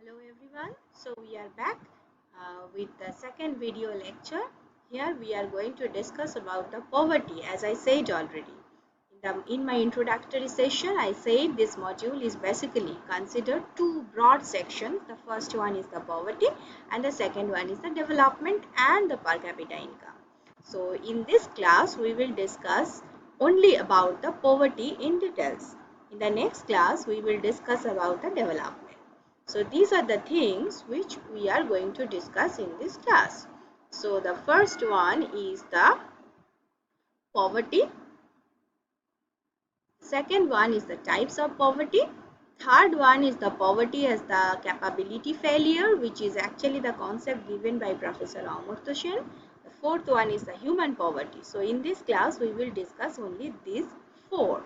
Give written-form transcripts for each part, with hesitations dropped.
Hello everyone. So we are back with the second video lecture. Here we are going to discuss about the poverty, as I said already. In my introductory session, I said this module is basically considered two broad sections. The first one is the poverty and the second one is the development and the per capita income. So in this class, we will discuss only about the poverty in details. In the next class, we will discuss about the development. So these are the things which we are going to discuss in this class. So the first one is the poverty. Second one is the types of poverty. Third one is the poverty as the capability failure, which is actually the concept given by Professor Amartya Sen. The fourth one is the human poverty. So in this class, we will discuss only these four.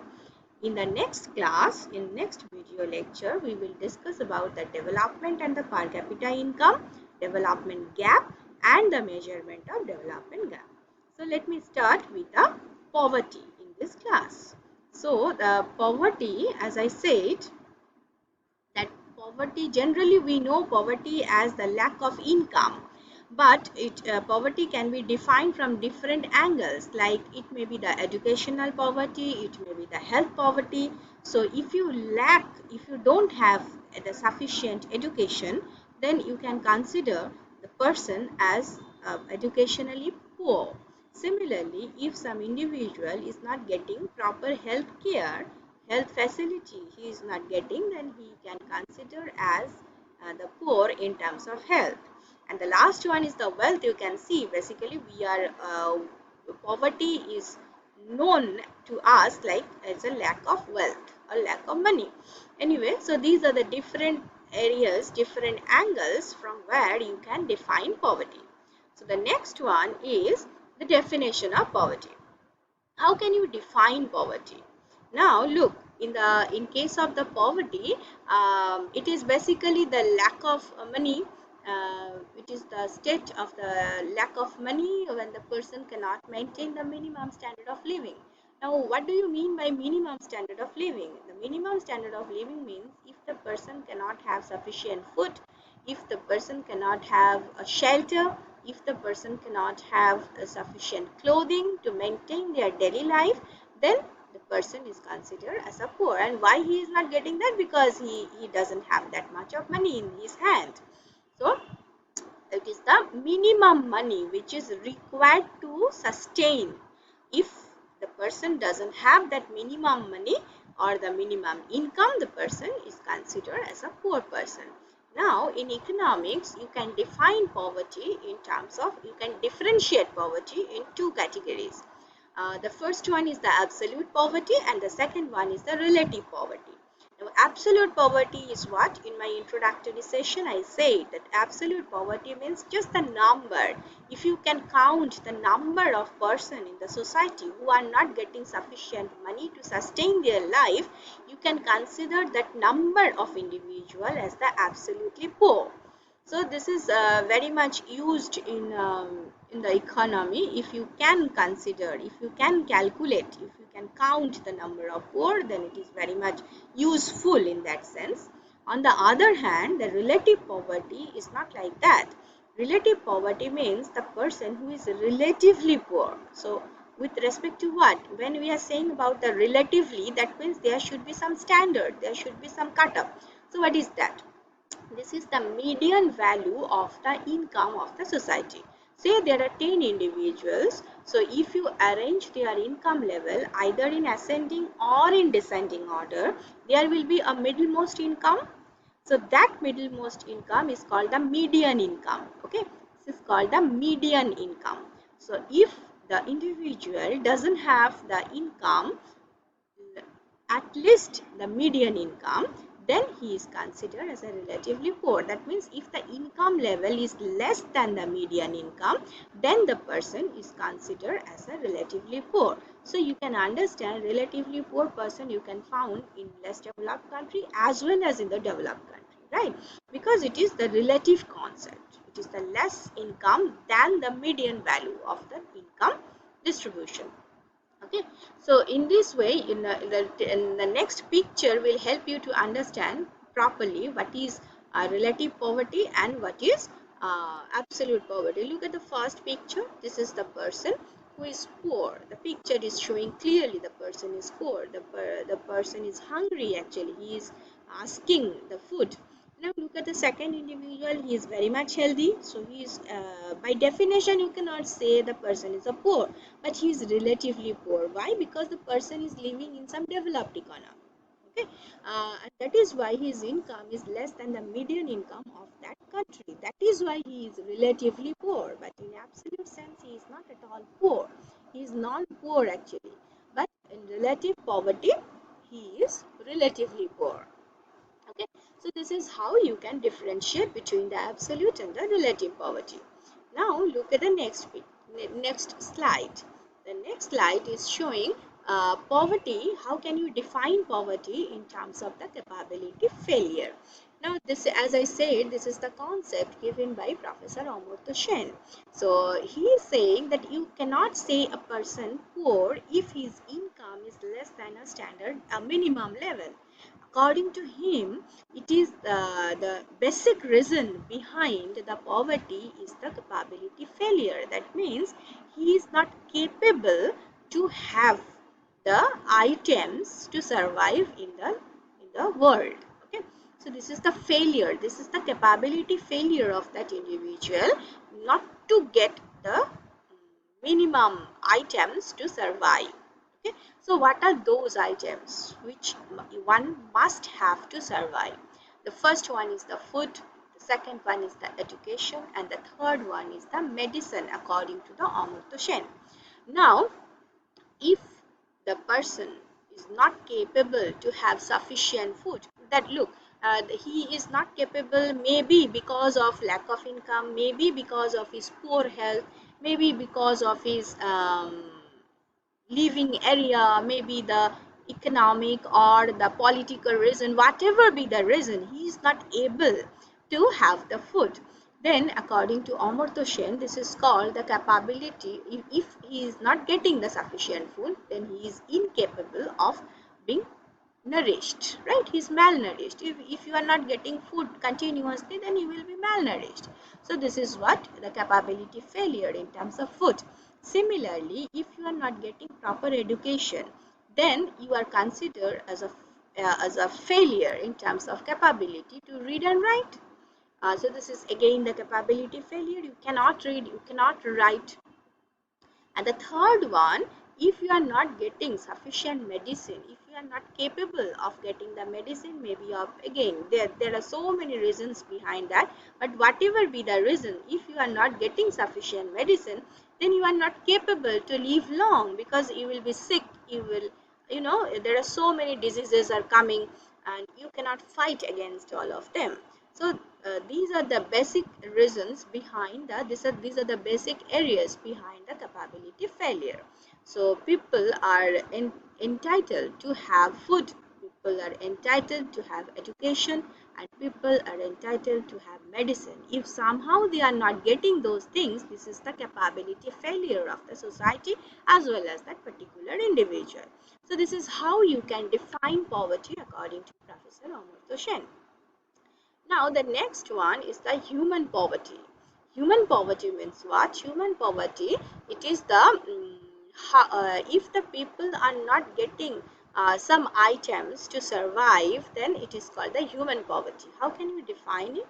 In the next class, in next video lecture, we will discuss about the development and the per capita income, development gap and the measurement of development gap. So let me start with the poverty in this class. So the poverty, as I said, that poverty, generally we know poverty as the lack of income, but poverty can be defined from different angles, like it may be the educational poverty, it may be the health poverty. So if you don't have the sufficient education, then you can consider the person as educationally poor. Similarly, if some individual is not getting proper health facility he is not getting, then he can consider as the poor in terms of health. And the last one is the wealth. You can see basically we are poverty is known to us like as a lack of wealth or lack of money. Anyway, so these are the different areas, different angles from where you can define poverty. So the next one is the definition of poverty. How can you define poverty? Now look, in case of the poverty, it is basically the lack of money. It is the state of the lack of money when the person cannot maintain the minimum standard of living. Now what do you mean by minimum standard of living? The minimum standard of living means if the person cannot have sufficient food, if the person cannot have a shelter, if the person cannot have sufficient clothing to maintain their daily life, then the person is considered as a poor. And why he is not getting that? Because he doesn't have that much of money in his hand. So it is the minimum money which is required to sustain. If the person doesn't have that minimum money or the minimum income, the person is considered as a poor person. Now in economics, you can define poverty in terms of, you can differentiate poverty in two categories. The first one is the absolute poverty and the second one is the relative poverty. Now, absolute poverty is what? In my introductory session, I said that absolute poverty means just the number. If you can count the number of persons in the society who are not getting sufficient money to sustain their life, you can consider that number of individual as the absolutely poor. So this is very much used in the economy. If you can consider, if you can calculate, if you can count the number of poor, then it is very much useful in that sense. On the other hand, the relative poverty is not like that. Relative poverty means the person who is relatively poor. So with respect to what? When we are saying about the relatively, that means there should be some standard, there should be some cut-off. So what is that? This is the median value of the income of the society. Say there are 10 individuals. So if you arrange their income level either in ascending or in descending order, there will be a middlemost income. So that middlemost income is called the median income. Okay, this is called the median income. So if the individual doesn't have the income, at least the median income, then he is considered as a relatively poor. That means if the income level is less than the median income, then the person is considered as a relatively poor. So you can understand relatively poor person you can find in less developed country as well as in the developed country, right? Because it is the relative concept. It is the less income than the median value of the income distribution. Okay, so in this way, in the next picture will help you to understand properly what is relative poverty and what is absolute poverty. Look at the first picture. This is the person who is poor. The picture is showing clearly the person is poor. The person is hungry actually. He is asking the food. Now look at the second individual. He is very much healthy. So he is, by definition, you cannot say the person is a poor, but he is relatively poor. Why? Because the person is living in some developed economy. Okay, and that is why his income is less than the median income of that country. That is why he is relatively poor, but in absolute sense he is not at all poor. He is not poor actually, but in relative poverty he is relatively poor. Okay, so this is how you can differentiate between the absolute and the relative poverty. Now look at the next slide. The next slide is showing poverty. How can you define poverty in terms of the capability failure? Now this, as I said, this is the concept given by Professor Amartya Sen. So he is saying that you cannot say a person poor if his income is less than a minimum level. According to him, it is the basic reason behind the poverty is the capability failure. That means he is not capable to have the items to survive in the world. Okay, so this is the failure. This is the capability failure of that individual not to get the minimum items to survive. Okay, so what are those items which one must have to survive? The first one is the food, the second one is the education, and the third one is the medicine according to the Amartya Sen. Now if the person is not capable to have sufficient food, that look, he is not capable, maybe because of lack of income, maybe because of his poor health, maybe because of his living area, maybe the economic or the political reason, whatever be the reason, he is not able to have the food. Then according to Amartya Sen, this is called the capability. If he is not getting the sufficient food, then he is incapable of being nourished, right? He's malnourished. If you are not getting food continuously, then you will be malnourished. So this is what the capability failure in terms of food. Similarly, if you are not getting proper education, then you are considered as a failure in terms of capability to read and write. So this is again the capability failure. You cannot read, you cannot write. And the third one, if you are not getting sufficient medicine, if you are not capable of getting the medicine, maybe of, again, there are so many reasons behind that, but whatever be the reason, if you are not getting sufficient medicine, then you are not capable to live long because you will be sick, you will, there are so many diseases are coming and you cannot fight against all of them. So these are the basic reasons behind that. These are the basic areas behind the capability failure. So people are entitled to have food, people are entitled to have education, and people are entitled to have medicine. If somehow they are not getting those things, this is the capability failure of the society as well as that particular individual. So this is how you can define poverty according to Professor Amartya Sen. Now, the next one is the human poverty. Human poverty means what? Human poverty, it is the, if the people are not getting some items to survive, then it is called the human poverty. How can you define it?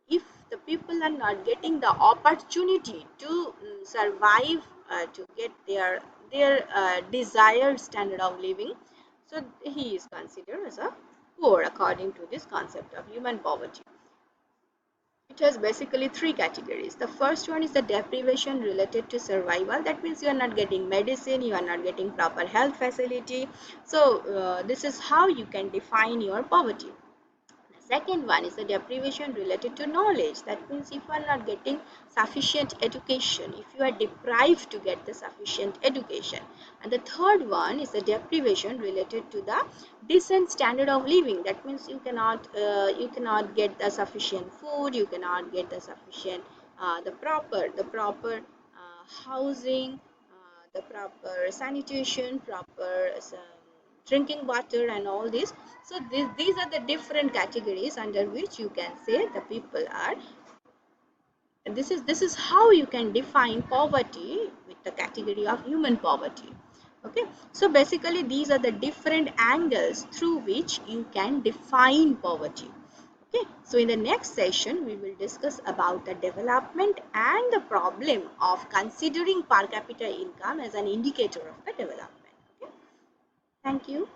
If the people are not getting the opportunity to survive, to get their desired standard of living, so he is considered as a poor according to this concept of human poverty. It has basically three categories. The first one is the deprivation related to survival. That means you are not getting medicine, you are not getting proper health facility. So this is how you can define your poverty. Second one is the deprivation related to knowledge. That means if you are not getting sufficient education, if you are deprived to get the sufficient education. And the third one is the deprivation related to the decent standard of living. That means you cannot get the sufficient food, you cannot get the sufficient the proper housing, the proper sanitation, proper drinking water and all this. So these are the different categories under which you can say the people are. This is how you can define poverty with the category of human poverty. Okay, so basically these are the different angles through which you can define poverty. Okay, so in the next session we will discuss about the development and the problem of considering per capita income as an indicator of the development. Okay, thank you.